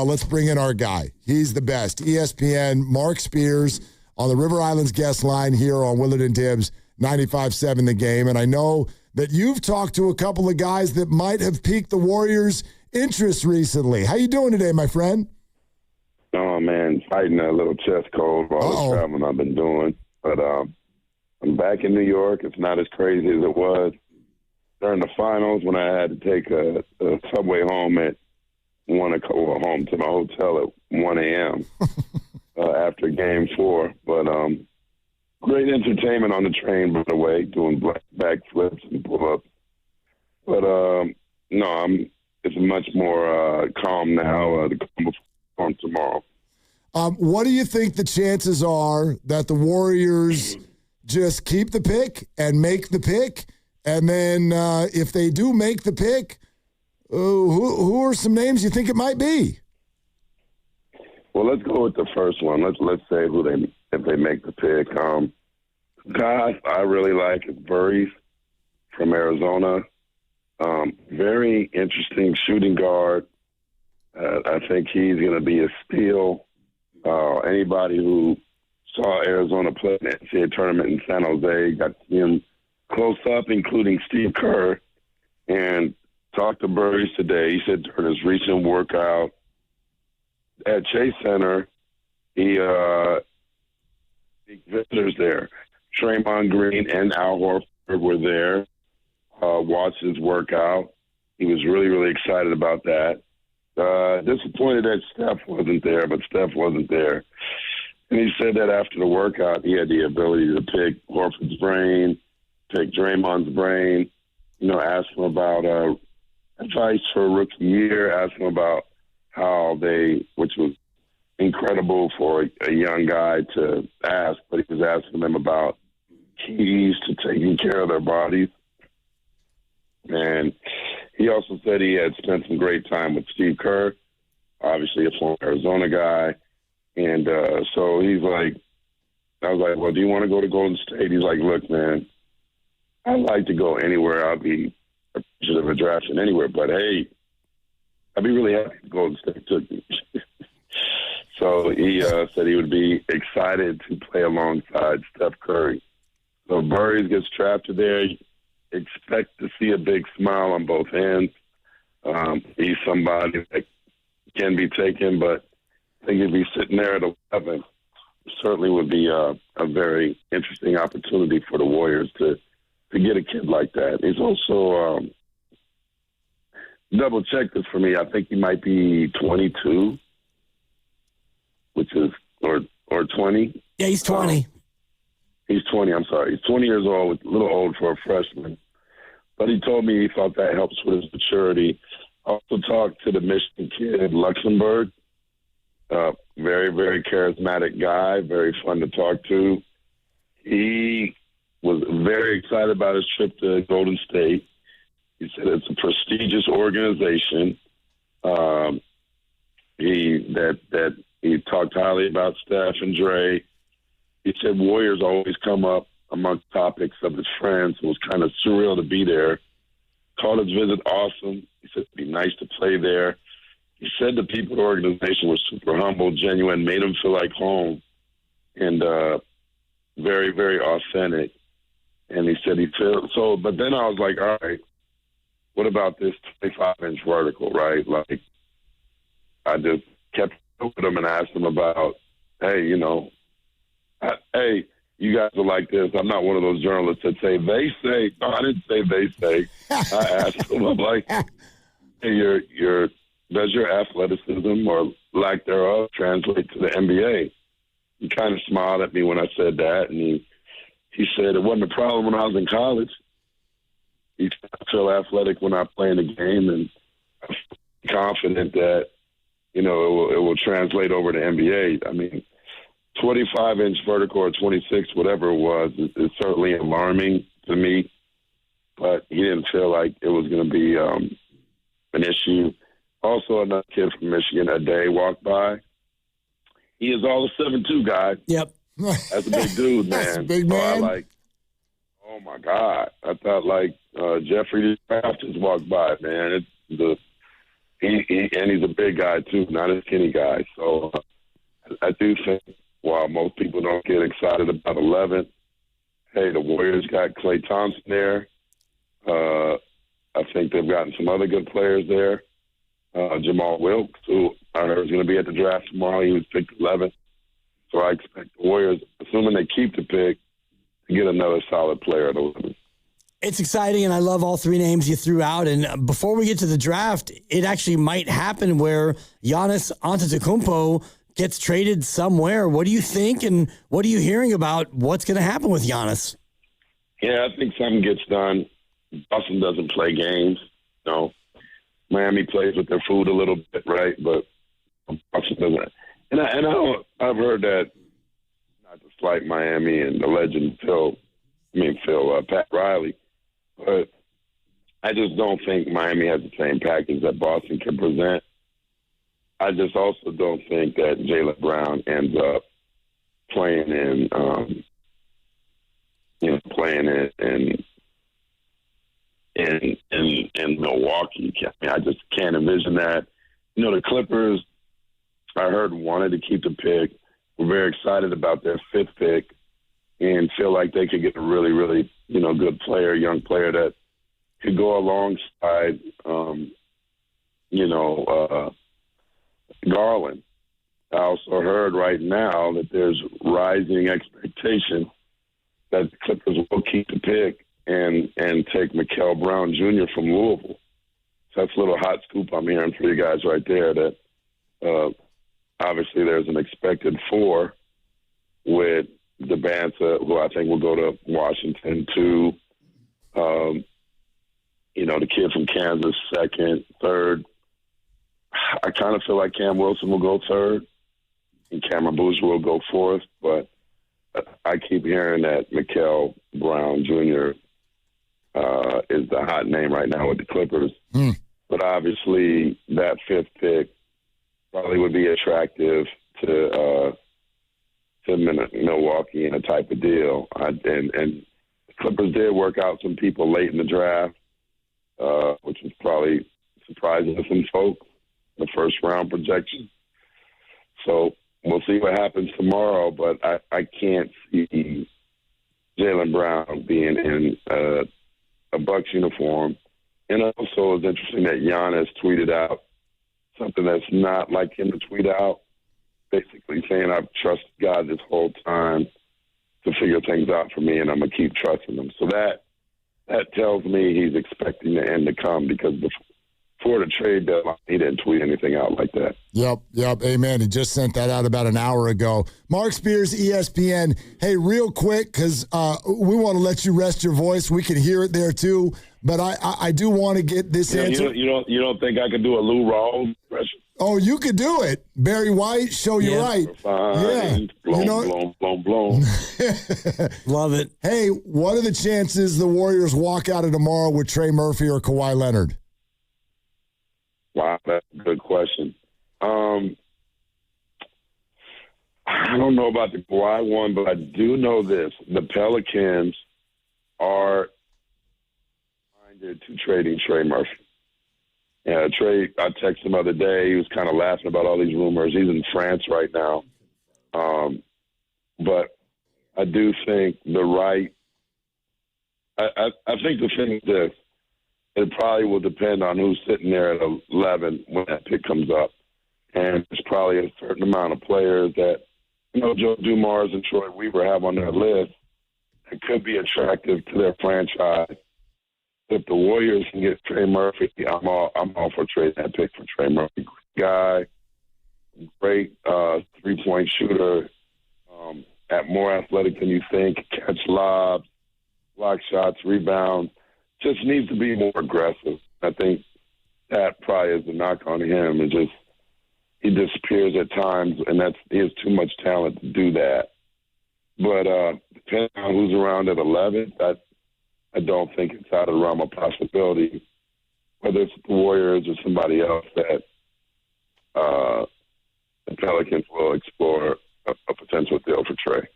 let's bring in our guy. He's the best. ESPN, Marc Spears on the River Islands guest line here on Willard and Tibbs, 95.7 The Game. And I know that you've talked to a couple of guys that might have piqued the Warriors' interest recently. How you doing today, my friend? Oh, man, fighting a little chest cold for all the traveling I've been doing. But I'm back in New York. It's not as crazy as it was during the finals when I had to take a subway home at home to my hotel at 1 a.m. After Game 4. But great entertainment on the train, by the way, doing backflips and pull-ups. But, it's much more calm now. The calm on tomorrow. What do you think the chances are that the Warriors just keep the pick and make the pick? And then if they do make the pick, who are some names you think it might be? Well, let's go with the first one. Let's say if they make the pick. Guys I really like is Burris from Arizona. Very interesting shooting guard. I think he's going to be a steal. Anybody who saw Arizona play in the NCAA tournament in San Jose got to see him close up, including Steve Kerr, and talked to Burris today. He said during his recent workout at Chase Center, he visitors there. Draymond Green and Al Horford were there, watched his workout. He was really, really excited about that. Disappointed that Steph wasn't there, but Steph wasn't there. And he said that after the workout, he had the ability to pick Horford's brain, pick Draymond's brain, ask him about advice for a rookie year, ask him about how which was incredible for a young guy to ask, but he was asking them about keys to taking care of their bodies. And he also said he had spent some great time with Steve Kerr, obviously a former Arizona guy. And so he's like, I was like, well, do you want to go to Golden State? He's like, look, man, I'd like to go anywhere. I'll be appreciative of drafting anywhere. But, hey, I'd be really happy if Golden State took me. So he said he would be excited to play alongside Steph Curry. So Burris gets drafted there. Expect to see a big smile on both ends. He's somebody that can be taken, but I think he'd be sitting there at 11. Certainly would be a very interesting opportunity for the Warriors to get a kid like that. He's also double check this for me. I think he might be 22, which is or 20. Yeah, he's 20. He's 20. I'm sorry. He's 20 years old, a little old for a freshman. But he told me he thought that helps with his maturity. I also talked to the Michigan kid, Luxembourg. Very, very charismatic guy, very fun to talk to. He was very excited about his trip to Golden State. He said it's a prestigious organization. He talked highly about Steph and Dre. He said Warriors always come up amongst topics of his friends. It was kind of surreal to be there. Called his visit awesome. He said it'd be nice to play there. He said the people at the organization were super humble, genuine, made him feel like home, and very, very authentic. And he said he felt so. But then I was like, all right, what about this 25-inch vertical, right? Like, I just kept with him and asked him about, hey, hey, you guys are like this. I'm not one of those journalists that say, they say. No, I didn't say they say. I asked him, I'm like, hey, does your athleticism or lack thereof translate to the NBA? He kind of smiled at me when I said that, and he said it wasn't a problem when I was in college. He said, I feel athletic when I play in the game, and I'm confident that, it will translate over to NBA. I mean, 25-inch vertical or 26, whatever it was, is certainly alarming to me, but he didn't feel like it was going to be an issue. Also, another kid from Michigan, a day walked by. He is all a 7'2" guy. Yep. That's a big dude, man. That's a big man. So oh, my God. I thought, Jeffrey Kraft just walked by, man. And he's a big guy too, not a skinny guy. So I do think while most people don't get excited about 11, hey, the Warriors got Klay Thompson there. I think they've gotten some other good players there. Jamal Wilkes, who I heard is going to be at the draft tomorrow. He was picked 11th. So I expect the Warriors, assuming they keep the pick, to get another solid player at 11. It's exciting, and I love all three names you threw out. And before we get to the draft, it actually might happen where Giannis Antetokounmpo gets traded somewhere. What do you think, and what are you hearing about what's going to happen with Giannis? Yeah, I think something gets done. Boston doesn't play games. No. Miami plays with their food a little bit, right? But Boston doesn't. And I've heard that, not to slight Miami and the legend Pat Riley, but I just don't think Miami has the same package that Boston can present. I just also don't think that Jaylen Brown ends up playing in Milwaukee. I mean, I just can't envision that. You know, the Clippers, I heard, wanted to keep the pick. We're very excited about their 5th pick and feel like they could get a really, really, good player, young player that could go alongside, Garland. I also heard right now that there's rising expectation that the Clippers will keep the pick and take Mikal Brown Jr. from Louisville. So that's a little hot scoop I'm hearing for you guys right there that obviously there's an expected 4 with DeBanza, who I think will go to Washington, 2, the kid from Kansas, 2nd, 3rd. I kind of feel like Cam Wilson will go 3rd and Cameron Boozer will go 4th, but I keep hearing that Mikal Brown Jr. Is the hot name right now with the Clippers. But obviously that 5th pick probably would be attractive to Milwaukee in a type of deal. And the Clippers did work out some people late in the draft, which was probably surprising to some folks, the first round projection. So we'll see what happens tomorrow, but I can't see Jaylen Brown being in a Bucks uniform. And also it's interesting that Giannis tweeted out something that's not like him to tweet out, basically saying, I've trusted God this whole time to figure things out for me, and I'm going to keep trusting him. So that tells me he's expecting the end to come, because before the trade deadline, he didn't tweet anything out like that. Yep. Amen. He just sent that out about an hour ago. Marc Spears, ESPN. Hey, real quick, because we want to let you rest your voice. We can hear it there, too. But I do want to get this answer. You don't think I could do a Lou Rawls impression? Oh, you could do it. Barry White, show you right. Fine. Yeah. Blown. Love it. Hey, what are the chances the Warriors walk out of tomorrow with Trey Murphy or Kawhi Leonard? Wow, that's a good question. I don't know about the Kawhi one, but I do know this. The Pelicans are minded to trading Trey Murphy. Yeah, Trey, I texted him the other day. He was kind of laughing about all these rumors. He's in France right now. But I do think I think the thing is this. It probably will depend on who's sitting there at 11 when that pick comes up. And there's probably a certain amount of players that, Joe Dumars and Troy Weaver have on their list that could be attractive to their franchise. If the Warriors can get Trey Murphy, I'm all for trading that pick for Trey Murphy. Guy, great 3-point shooter, more athletic than you think, catch lobs, block shots, rebounds. Just needs to be more aggressive. I think that probably is the knock on him. Is just he disappears at times, and he has too much talent to do that. But depending on who's around at 11, I don't think it's out of the realm of possibility, whether it's the Warriors or somebody else, that the Pelicans will explore a potential deal for Trey.